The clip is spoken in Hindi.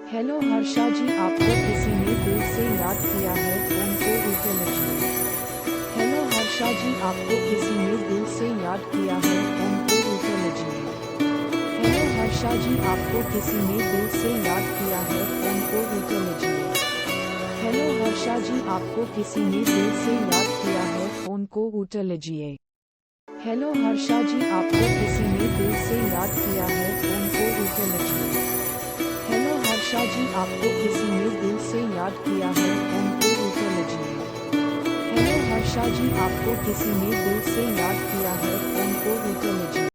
हेलो हर्षा जी, आपको किसी ने दिल से याद किया है, फोन को उठा लीजिए। हेलो हर्षा जी, आपको किसी ने दिल से याद किया है, फोन को उठा लीजिए। हेलो हर्षा जी, आपको किसी ने दिल से याद किया है, फोन को उठा लीजिए। हेलो हर्षा जी, आपको किसी ने दिल से याद किया है, फोन को उठा लीजिए। हेलो हर्षा जी, आपको किसी ने दिल से याद किया है, फोन को उठा लीजिए। हेलो हर्षा जी, आपको किसी ने दिल से याद किया है, फोन को उठा लीजिए। हेलो हर्षा जी, आपको किसी ने दिल से याद किया है, फोन को उठा लीजिए।